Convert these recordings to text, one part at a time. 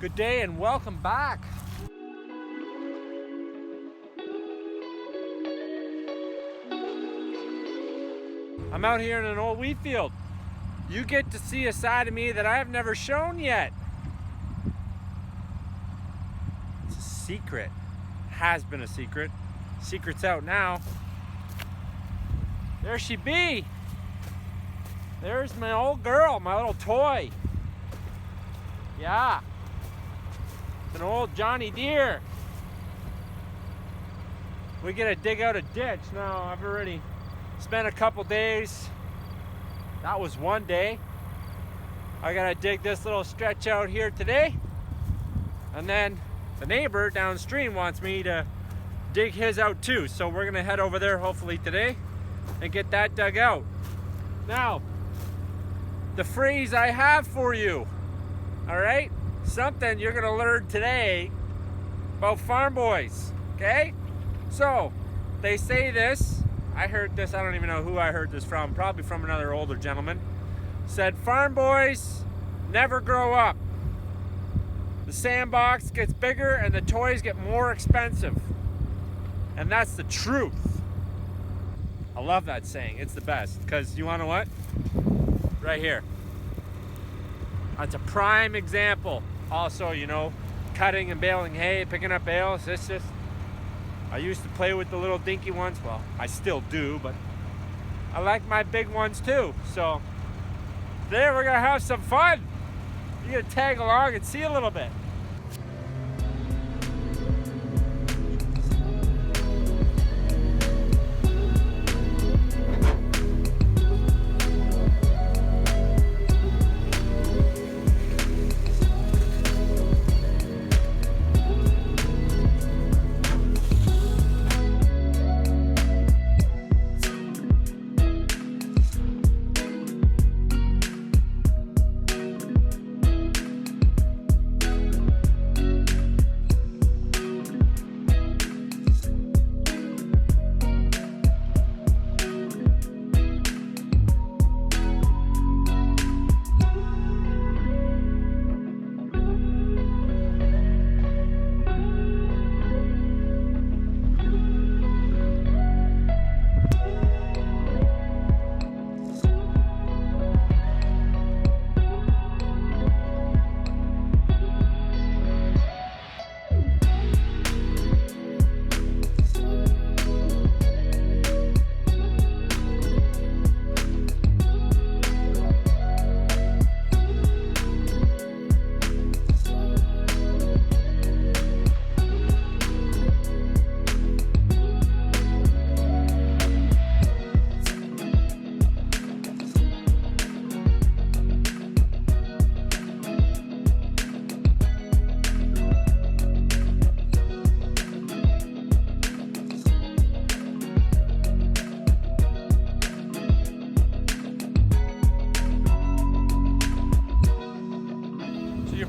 Good day and welcome back. I'm out here in an old wheat field. You get to see a side of me that I have never shown yet. It's a secret. Has been a secret. Secret's out now. There she be. There's my old girl, my little toy. Yeah. It's an old Johnny Deere. We gotta dig out a ditch. Now, I've already spent a couple days. That was one day. I gotta dig this little stretch out here today. And then the neighbor downstream wants me to dig his out too. So we're gonna head over there hopefully today and get that dug out. Now, the phrase I have for you, all right? Something you're gonna learn today about farm boys, okay? So, they say this, I heard this, I don't even know who I heard this from, probably from another older gentleman, said farm boys never grow up. The sandbox gets bigger and the toys get more expensive. And that's the truth. I love that saying, it's the best, because you wanna what? Right here. That's a prime example. Also, you know, cutting and baling hay, picking up bales. It's just, I used to play with the little dinky ones. Well, I still do, but I like my big ones too. So today we're gonna have some fun. You're gonna tag along and see a little bit.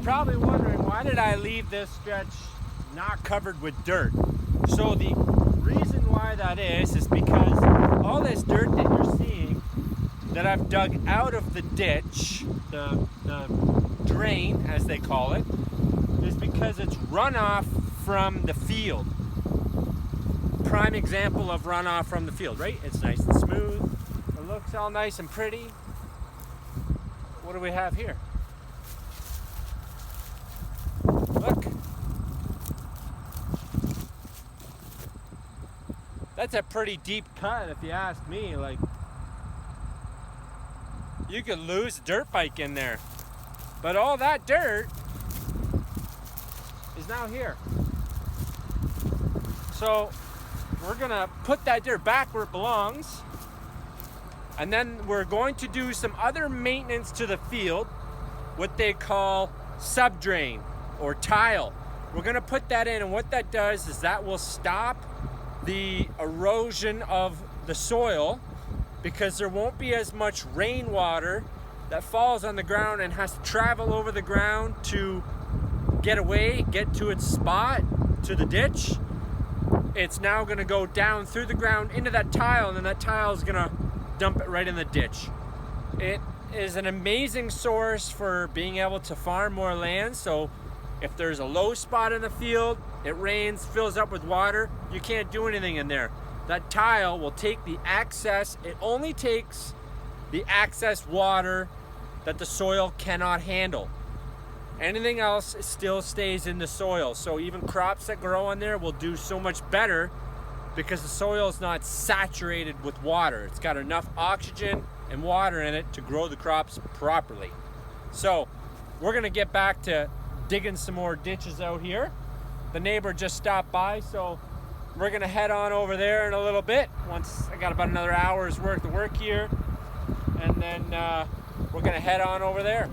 Probably wondering, why did I leave this stretch not covered with dirt? So the reason why that is because all this dirt that you're seeing that I've dug out of the ditch, the drain as they call it, is because it's runoff from the field. Prime example of runoff from the field, right? It's nice and smooth. It looks all nice and pretty. What do we have here? Look. That's a pretty deep cut if you ask me. Like, you could lose a dirt bike in there. But all that dirt is now here. So we're gonna put that dirt back where it belongs. And then we're going to do some other maintenance to the field, what they call subdrain or tile. We're gonna put that in, and what that does is that will stop the erosion of the soil, because there won't be as much rainwater that falls on the ground and has to travel over the ground to get away, get to its spot, to the ditch. It's now gonna go down through the ground into that tile, and then that tile is gonna dump it right in the ditch. It is an amazing source for being able to farm more land, so If there's a low spot in the field, it rains, fills up with water, you can't do anything in there. That tile will take the excess, it only takes the excess water that the soil cannot handle. Anything else still stays in the soil. So even crops that grow on there will do so much better because the soil is not saturated with water. It's got enough oxygen and water in it to grow the crops properly. So we're gonna get back to digging some more ditches out here. The neighbor just stopped by, so we're gonna head on over there in a little bit. Once I got about another hour's worth of work here, and then we're gonna head on over there.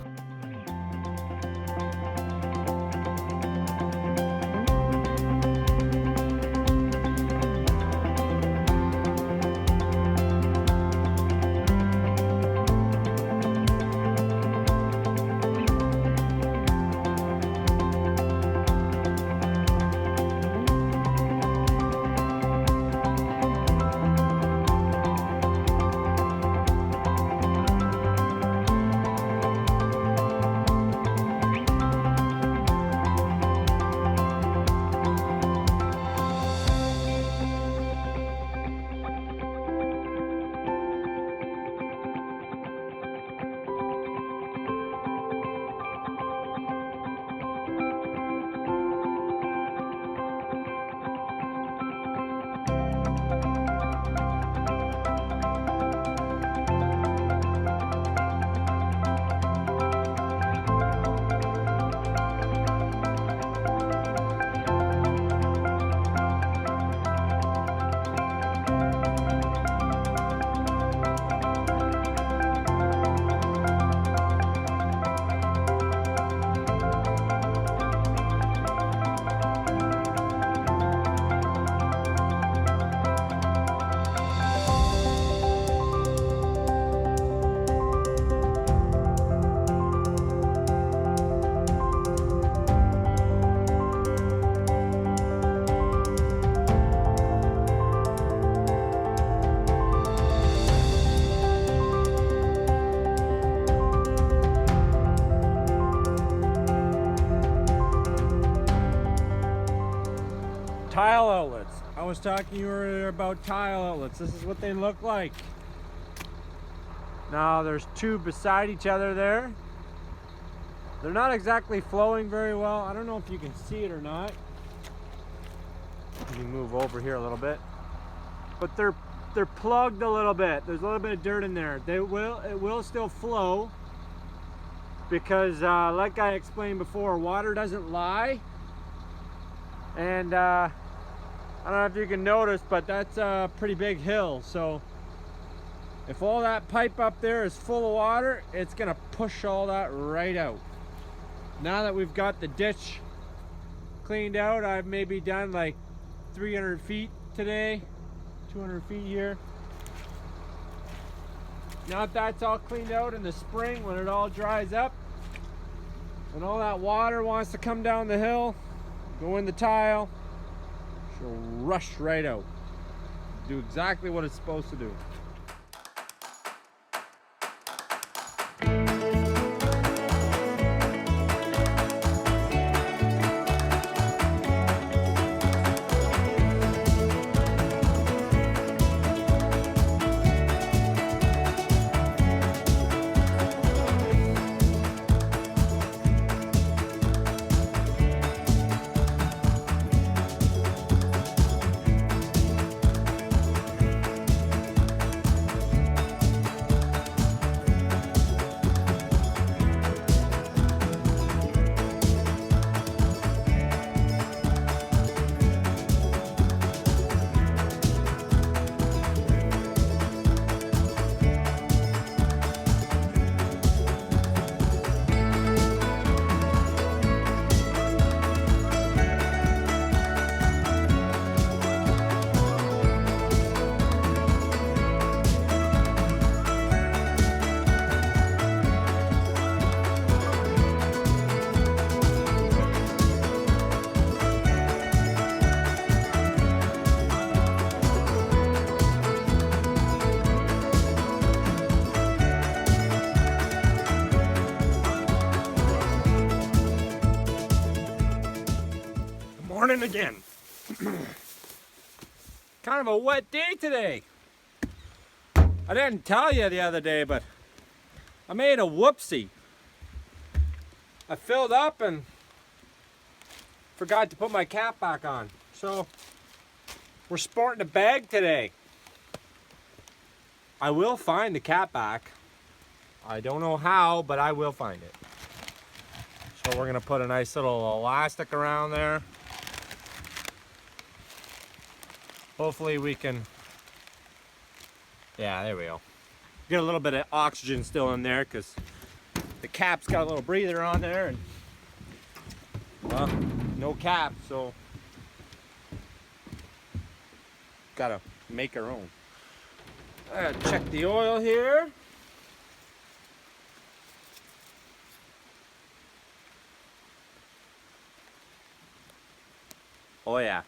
Tile outlets. I was talking to you earlier about tile outlets. This is what they look like. Now there's two beside each other there. They're not exactly flowing very well. I don't know if you can see it or not. Let me move over here a little bit. But they're plugged a little bit. There's a little bit of dirt in there. It will still flow because like I explained before, water doesn't lie. And I don't know if you can notice, but that's a pretty big hill. So if all that pipe up there is full of water, it's gonna push all that right out. Now that we've got the ditch cleaned out, I've maybe done like 300 feet today, 200 feet here. Now that that's all cleaned out in the spring, when it all dries up, when all that water wants to come down the hill, go in the tile, she'll rush right out. Do exactly what it's supposed to do. morning again. Kind of a wet day today. I didn't tell you the other day, but I made a whoopsie. I filled up and forgot to put my cap back on. So we're sporting a bag today. I will find the cap back. I don't know how, but I will find it. So we're gonna put a nice little elastic around there. Hopefully we can, yeah, there we go. Get a little bit of oxygen still in there because the cap's got a little breather on there, and well, no cap, so gotta make our own. Check the oil here. Oh yeah,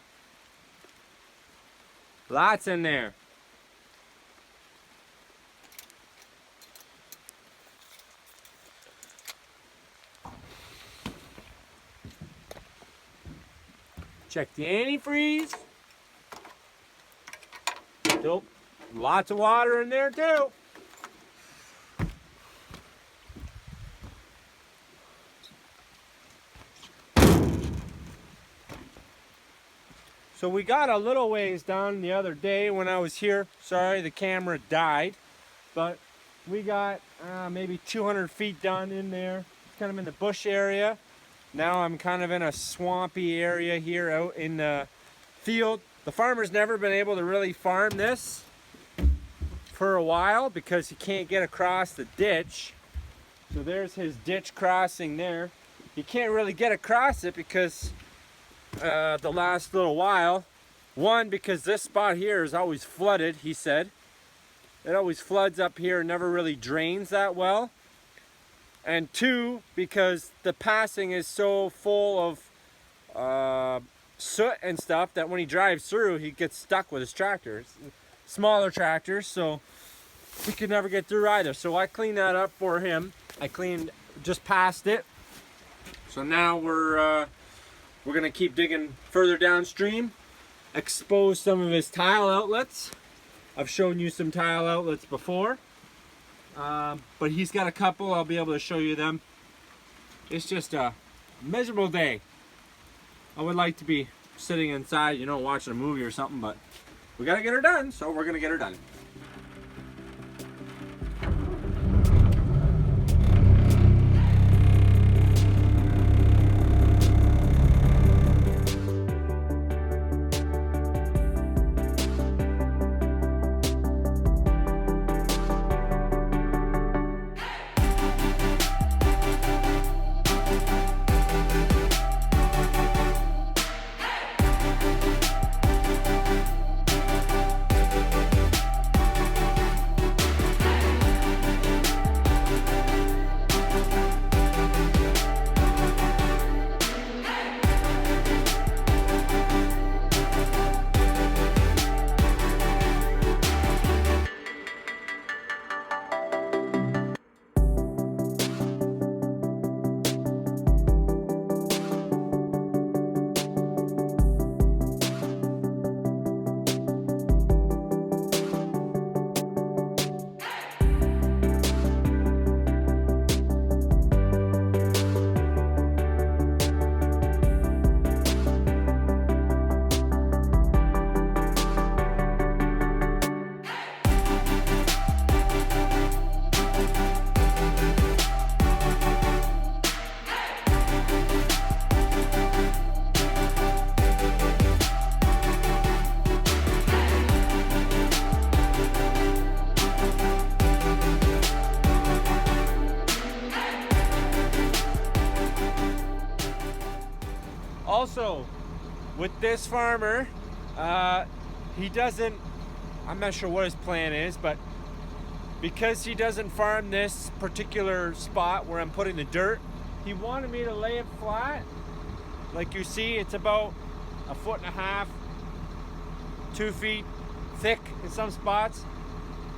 lots in there. Check the antifreeze. Nope. Lots of water in there too. So we got a little ways done the other day when I was here. Sorry, the camera died. But we got maybe 200 feet done in there. Kind of in the bush area. Now I'm kind of in a swampy area here out in the field. The farmer's never been able to really farm this for a while because he can't get across the ditch. So there's his ditch crossing there. He can't really get across it because the last little while, one, because this spot here is always flooded, he said. It always floods up here and never really drains that well. And two, because the passing is so full of soot and stuff that when he drives through, he gets stuck with his tractors. Smaller tractors, so he could never get through either. So I cleaned that up for him. I cleaned just past it. So now we're gonna keep digging further downstream, expose some of his tile outlets. I've shown you some tile outlets before. But he's got a couple. I'll be able to show you them. It's just a miserable day. I would like to be sitting inside, you know, watching a movie or something, but we gotta get her done, so we're gonna get her done. Also, with this farmer, he doesn't, I'm not sure what his plan is, but because he doesn't farm this particular spot where I'm putting the dirt, he wanted me to lay it flat. Like you see, it's about 1.5 feet, 2 feet thick in some spots.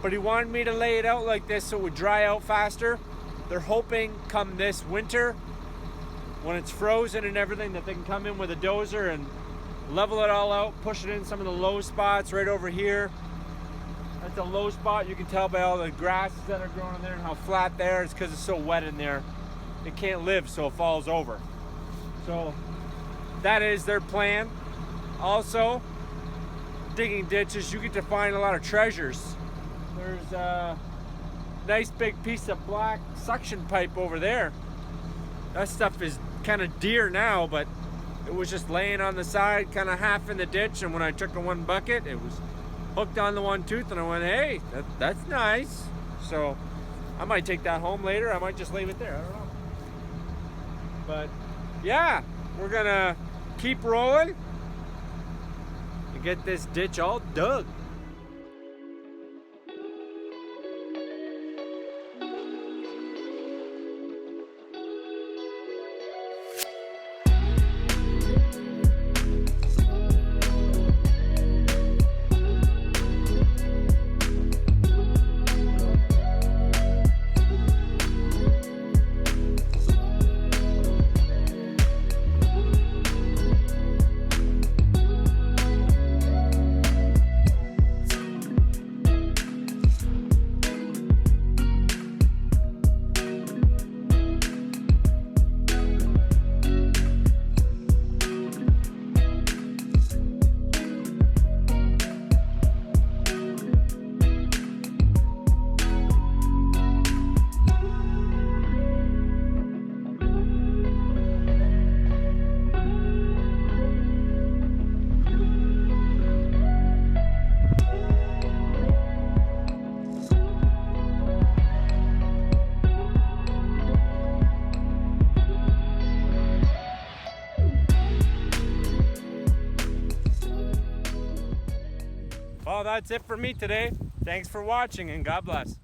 But he wanted me to lay it out like this so it would dry out faster. They're hoping come this winter, when it's frozen and everything, that they can come in with a dozer and level it all out, push it in some of the low spots right over here. That's a low spot. You can tell by all the grasses that are growing in there and how flat there. It's because it's so wet in there. It can't live, so it falls over. So that is their plan. Also, digging ditches, you get to find a lot of treasures. There's a nice big piece of black suction pipe over there. That stuff is kind of dear now, but it was just laying on the side, kind of half in the ditch, and when I took the one bucket, it was hooked on the one tooth, and I went, hey, that's nice. So I might take that home later. I might just leave it there. I don't know. But yeah, we're gonna keep rolling and get this ditch all dug. Well, that's it for me today. Thanks for watching, and God bless.